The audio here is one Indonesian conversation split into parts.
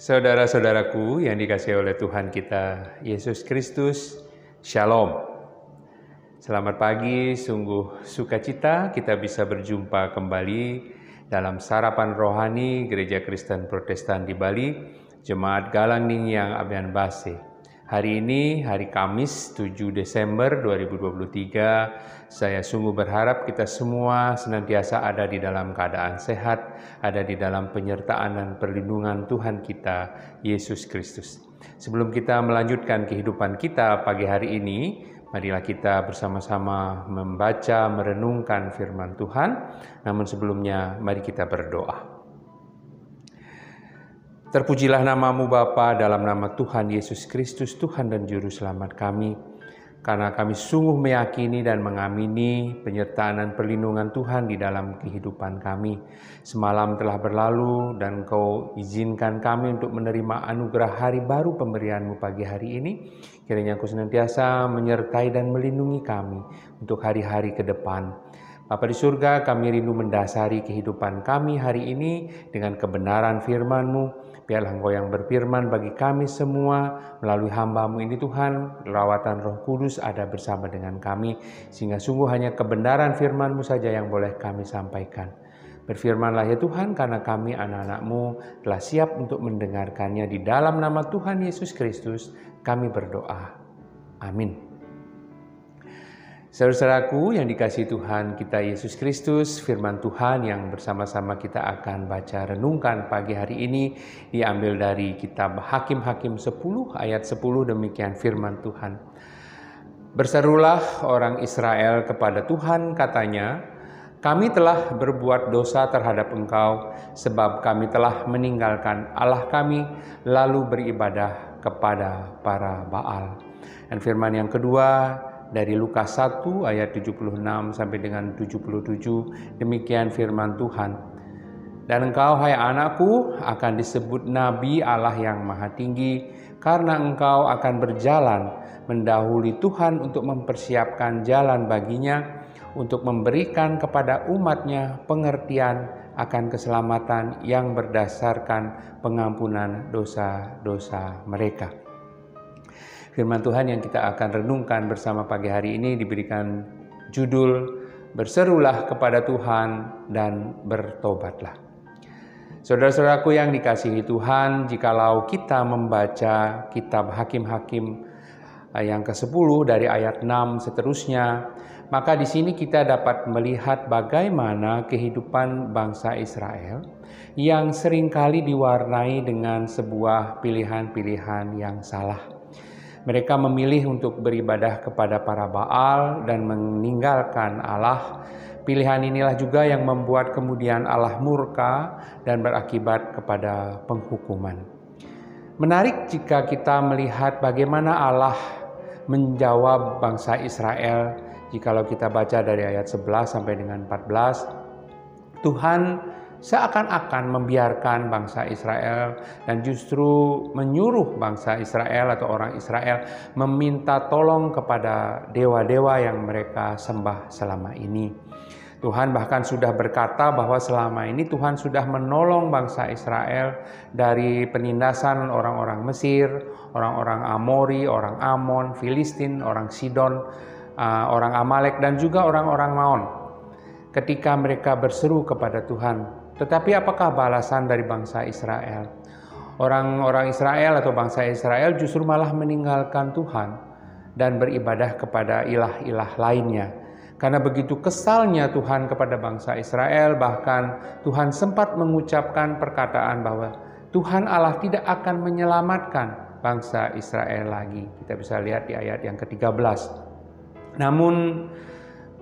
Saudara-saudaraku yang dikasihi oleh Tuhan kita Yesus Kristus, Shalom. Selamat pagi, sungguh sukacita kita bisa berjumpa kembali dalam sarapan rohani Gereja Kristen Protestan di Bali, Jemaat Galang Ningyang Abian Base. Hari ini, hari Kamis 7 Desember 2023, saya sungguh berharap kita semua senantiasa ada di dalam keadaan sehat, ada di dalam penyertaan dan perlindungan Tuhan kita, Yesus Kristus. Sebelum kita melanjutkan kehidupan kita pagi hari ini, marilah kita bersama-sama membaca, merenungkan firman Tuhan. Namun sebelumnya, mari kita berdoa. Terpujilah namamu Bapa, dalam nama Tuhan Yesus Kristus, Tuhan dan Juru Selamat kami. Karena kami sungguh meyakini dan mengamini penyertaan dan perlindungan Tuhan di dalam kehidupan kami. Semalam telah berlalu dan Engkau izinkan kami untuk menerima anugerah hari baru pemberian-Mu pagi hari ini. Kiranya Engkau senantiasa menyertai dan melindungi kami untuk hari-hari ke depan. Bapa di surga, kami rindu mendasari kehidupan kami hari ini dengan kebenaran firman-Mu. Biarlah Engkau yang berfirman bagi kami semua melalui hamba-Mu ini Tuhan, rawatan Roh Kudus ada bersama dengan kami, sehingga sungguh hanya kebenaran firman-Mu saja yang boleh kami sampaikan. Berfirmanlah ya Tuhan, karena kami anak-anak-Mu telah siap untuk mendengarkannya. Di dalam nama Tuhan Yesus Kristus kami berdoa. Amin. Saudara-saudaraku yang dikasihi Tuhan kita Yesus Kristus, firman Tuhan yang bersama-sama kita akan baca renungkan pagi hari ini diambil dari kitab Hakim-Hakim 10 ayat 10, demikian firman Tuhan. Berserulah orang Israel kepada Tuhan, katanya, kami telah berbuat dosa terhadap Engkau, sebab kami telah meninggalkan Allah kami, lalu beribadah kepada para Baal. Dan firman yang kedua, dari Lukas 1 ayat 76 sampai dengan 77, demikian firman Tuhan. Dan engkau, hai anakku, akan disebut Nabi Allah yang Maha Tinggi, karena engkau akan berjalan mendahului Tuhan untuk mempersiapkan jalan baginya, untuk memberikan kepada umatnya pengertian akan keselamatan yang berdasarkan pengampunan dosa-dosa mereka. Firman Tuhan yang kita akan renungkan bersama pagi hari ini diberikan judul Berserulah kepada Tuhan dan bertobatlah. Saudara-saudaraku yang dikasihi Tuhan, jikalau kita membaca kitab Hakim-Hakim yang ke-10 dari ayat 6 seterusnya, maka di sini kita dapat melihat bagaimana kehidupan bangsa Israel yang seringkali diwarnai dengan sebuah pilihan-pilihan yang salah. Mereka memilih untuk beribadah kepada para Baal dan meninggalkan Allah. Pilihan inilah juga yang membuat kemudian Allah murka dan berakibat kepada penghukuman. Menarik jika kita melihat bagaimana Allah menjawab bangsa Israel. Jikalau kita baca dari ayat 11 sampai dengan 14, Tuhan seakan-akan membiarkan bangsa Israel dan justru menyuruh bangsa Israel atau orang Israel meminta tolong kepada dewa-dewa yang mereka sembah selama ini. Tuhan bahkan sudah berkata bahwa selama ini Tuhan sudah menolong bangsa Israel dari penindasan orang-orang Mesir, orang-orang Amori, orang Amon, Filistin, orang Sidon, orang Amalek dan juga orang-orang Maon. Ketika mereka berseru kepada Tuhan, tetapi apakah balasan dari bangsa Israel? Orang-orang Israel atau bangsa Israel justru malah meninggalkan Tuhan dan beribadah kepada ilah-ilah lainnya. Karena begitu kesalnya Tuhan kepada bangsa Israel, bahkan Tuhan sempat mengucapkan perkataan bahwa Tuhan Allah tidak akan menyelamatkan bangsa Israel lagi. Kita bisa lihat di ayat yang ke-13. Namun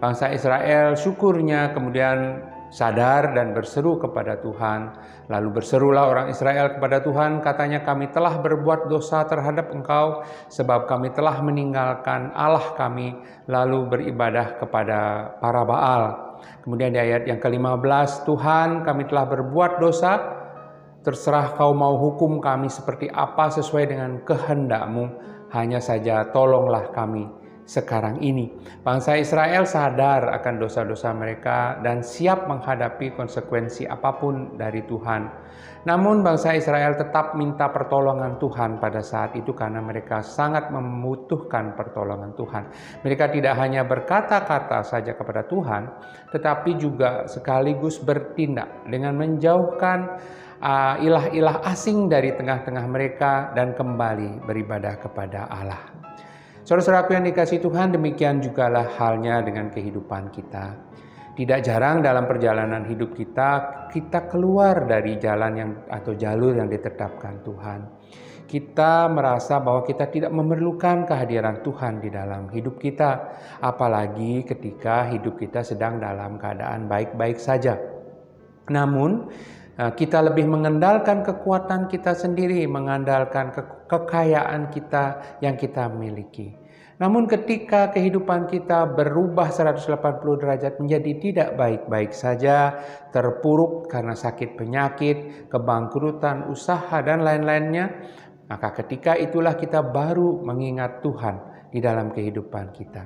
bangsa Israel syukurnya kemudian sadar dan berseru kepada Tuhan. Lalu berserulah orang Israel kepada Tuhan, katanya, kami telah berbuat dosa terhadap Engkau, sebab kami telah meninggalkan Allah kami, lalu beribadah kepada para Baal. Kemudian di ayat yang ke-15, Tuhan, kami telah berbuat dosa, terserah Kau mau hukum kami seperti apa sesuai dengan kehendak-Mu, hanya saja tolonglah kami, sekarang ini. Bangsa Israel sadar akan dosa-dosa mereka dan siap menghadapi konsekuensi apapun dari Tuhan. Namun bangsa Israel tetap minta pertolongan Tuhan pada saat itu karena mereka sangat membutuhkan pertolongan Tuhan. Mereka tidak hanya berkata-kata saja kepada Tuhan, tetapi juga sekaligus bertindak dengan menjauhkan ilah-ilah asing dari tengah-tengah mereka dan kembali beribadah kepada Allah. Saudara-saudaraku yang dikasihi Tuhan, demikian jugalah halnya dengan kehidupan kita. Tidak jarang dalam perjalanan hidup kita keluar dari jalan atau jalur yang ditetapkan Tuhan. Kita merasa bahwa kita tidak memerlukan kehadiran Tuhan di dalam hidup kita, apalagi ketika hidup kita sedang dalam keadaan baik-baik saja. Namun, kita lebih mengandalkan kekuatan kita sendiri, mengandalkan kekayaan kita yang kita miliki. Namun ketika kehidupan kita berubah 180 derajat menjadi tidak baik-baik saja, terpuruk karena sakit penyakit, kebangkrutan usaha dan lain-lainnya, maka ketika itulah kita baru mengingat Tuhan di dalam kehidupan kita.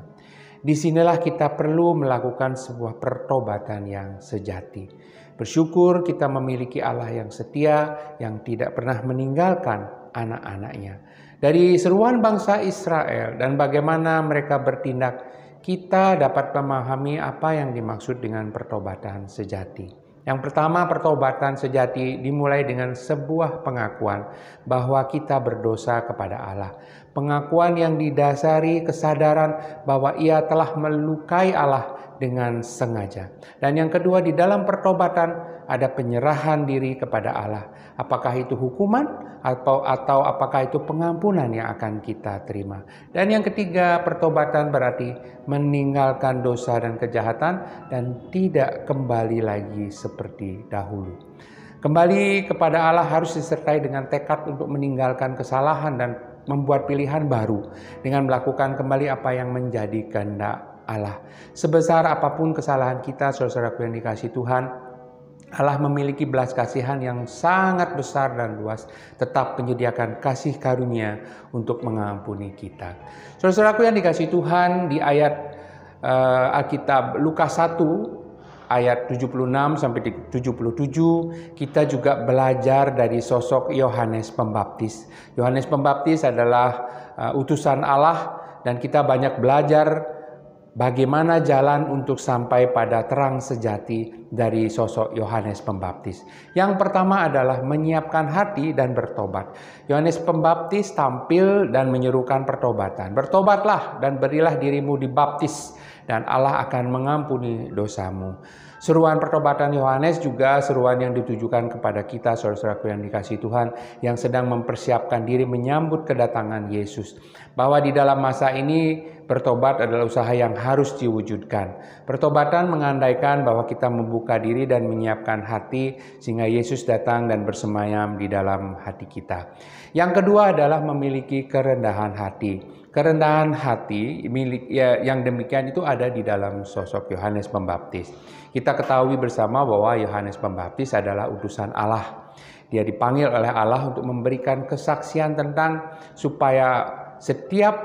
Disinilah kita perlu melakukan sebuah pertobatan yang sejati. Bersyukur kita memiliki Allah yang setia, yang tidak pernah meninggalkan anak-anaknya. Dari seruan bangsa Israel dan bagaimana mereka bertindak, kita dapat memahami apa yang dimaksud dengan pertobatan sejati. Yang pertama, pertobatan sejati dimulai dengan sebuah pengakuan bahwa kita berdosa kepada Allah. Pengakuan yang didasari kesadaran bahwa ia telah melukai Allah dengan sengaja. Dan yang kedua, di dalam pertobatan ada penyerahan diri kepada Allah. Apakah itu hukuman atau apakah itu pengampunan yang akan kita terima. Dan yang ketiga, pertobatan berarti meninggalkan dosa dan kejahatan dan tidak kembali lagi seperti dahulu. Kembali kepada Allah harus disertai dengan tekad untuk meninggalkan kesalahan dan membuat pilihan baru dengan melakukan kembali apa yang menjadi kehendak Allah. Sebesar apapun kesalahan kita, saudara-saudaraku yang dikasihi Tuhan, Allah memiliki belas kasihan yang sangat besar dan luas, tetap menyediakan kasih karunia untuk mengampuni kita. Saudara-saudaraku yang dikasihi Tuhan, di ayat Alkitab Lukas 1 ayat 76 sampai 77, kita juga belajar dari sosok Yohanes Pembaptis. Yohanes Pembaptis adalah utusan Allah dan kita banyak belajar bagaimana jalan untuk sampai pada terang sejati dari sosok Yohanes Pembaptis. Yang pertama adalah menyiapkan hati dan bertobat. Yohanes Pembaptis tampil dan menyerukan pertobatan. Bertobatlah dan berilah dirimu dibaptis dan Allah akan mengampuni dosamu. Seruan pertobatan Yohanes juga seruan yang ditujukan kepada kita, saudara-saudaraku yang dikasihi Tuhan, yang sedang mempersiapkan diri menyambut kedatangan Yesus. Bahwa di dalam masa ini bertobat adalah usaha yang harus diwujudkan. Pertobatan mengandaikan bahwa kita membuka diri dan menyiapkan hati sehingga Yesus datang dan bersemayam di dalam hati kita. Yang kedua adalah memiliki kerendahan hati. Kerendahan hati yang demikian itu ada di dalam sosok Yohanes Pembaptis. Kita ketahui bersama bahwa Yohanes Pembaptis adalah utusan Allah. Dia dipanggil oleh Allah untuk memberikan kesaksian tentang supaya setiap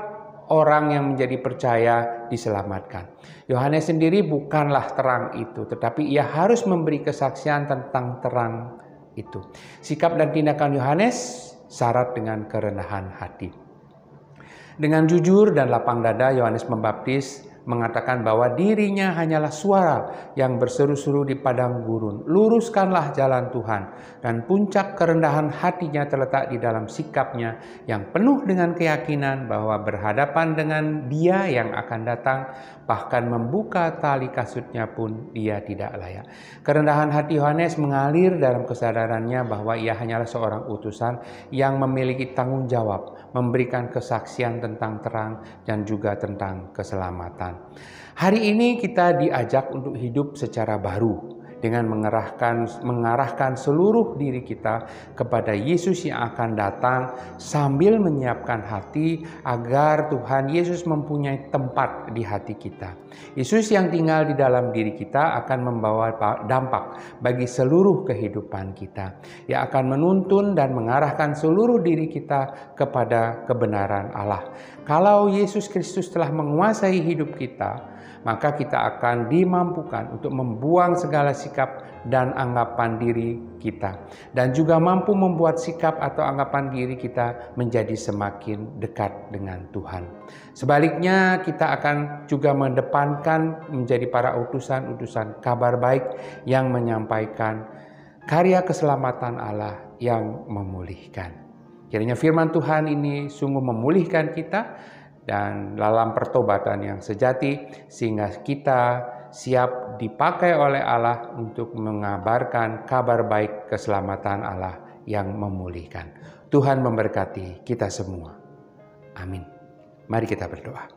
orang yang menjadi percaya diselamatkan. Yohanes sendiri bukanlah terang itu, tetapi ia harus memberi kesaksian tentang terang itu. Sikap dan tindakan Yohanes syarat dengan kerendahan hati. Dengan jujur dan lapang dada, Yohanes Pembaptis mengatakan bahwa dirinya hanyalah suara yang berseru-seru di padang gurun. Luruskanlah jalan Tuhan. Dan puncak kerendahan hatinya terletak di dalam sikapnya yang penuh dengan keyakinan bahwa berhadapan dengan Dia yang akan datang, bahkan membuka tali kasutnya pun dia tidak layak. Kerendahan hati Yohanes mengalir dalam kesadarannya bahwa ia hanyalah seorang utusan yang memiliki tanggung jawab memberikan kesaksian tentang terang dan juga tentang keselamatan. Hari ini kita diajak untuk hidup secara baru. dengan mengarahkan seluruh diri kita kepada Yesus yang akan datang, sambil menyiapkan hati agar Tuhan Yesus mempunyai tempat di hati kita. Yesus yang tinggal di dalam diri kita akan membawa dampak bagi seluruh kehidupan kita, yang akan menuntun dan mengarahkan seluruh diri kita kepada kebenaran Allah. Kalau Yesus Kristus telah menguasai hidup kita, maka kita akan dimampukan untuk membuang segala sikap dan anggapan diri kita, dan juga mampu membuat sikap atau anggapan diri kita menjadi semakin dekat dengan Tuhan. Sebaliknya, kita akan juga mendepankan menjadi para utusan-utusan kabar baik yang menyampaikan karya keselamatan Allah yang memulihkan. Kiranya firman Tuhan ini sungguh memulihkan kita dan dalam pertobatan yang sejati, sehingga kita siap dipakai oleh Allah untuk mengabarkan kabar baik keselamatan Allah yang memulihkan. Tuhan memberkati kita semua. Amin. Mari kita berdoa.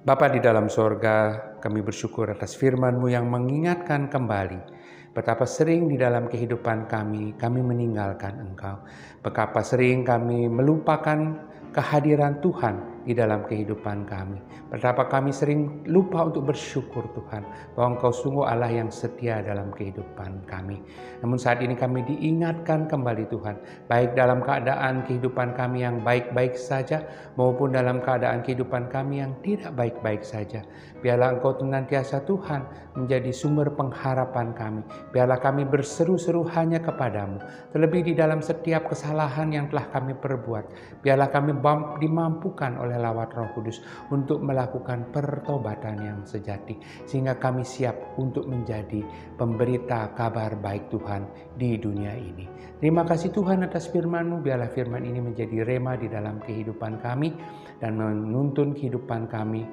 Bapa di dalam sorga, kami bersyukur atas firman-Mu yang mengingatkan kembali betapa sering di dalam kehidupan kami meninggalkan Engkau. Betapa sering kami melupakan kehadiran Tuhan di dalam kehidupan kami. Betapa kami sering lupa untuk bersyukur Tuhan, bahwa Engkau sungguh Allah yang setia dalam kehidupan kami. Namun saat ini kami diingatkan kembali Tuhan, baik dalam keadaan kehidupan kami yang baik-baik saja, maupun dalam keadaan kehidupan kami yang tidak baik-baik saja. Biarlah Engkau senantiasa Tuhan menjadi sumber pengharapan kami. Biarlah kami berseru-seru hanya kepadamu, terlebih di dalam setiap kesalahan yang telah kami perbuat. Biarlah kami dimampukan oleh lawat Roh Kudus untuk melakukan pertobatan yang sejati, sehingga kami siap untuk menjadi pemberita kabar baik Tuhan di dunia ini. Terima kasih Tuhan atas firman-Mu. Biarlah firman ini menjadi rema di dalam kehidupan kami dan menuntun kehidupan kami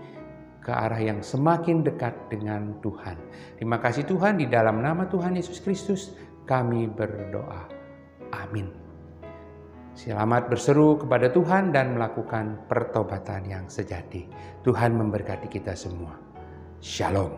ke arah yang semakin dekat dengan Tuhan. Terima kasih Tuhan, di dalam nama Tuhan Yesus Kristus kami berdoa. Amin. Selamat berseru kepada Tuhan dan melakukan pertobatan yang sejati. Tuhan memberkati kita semua. Shalom.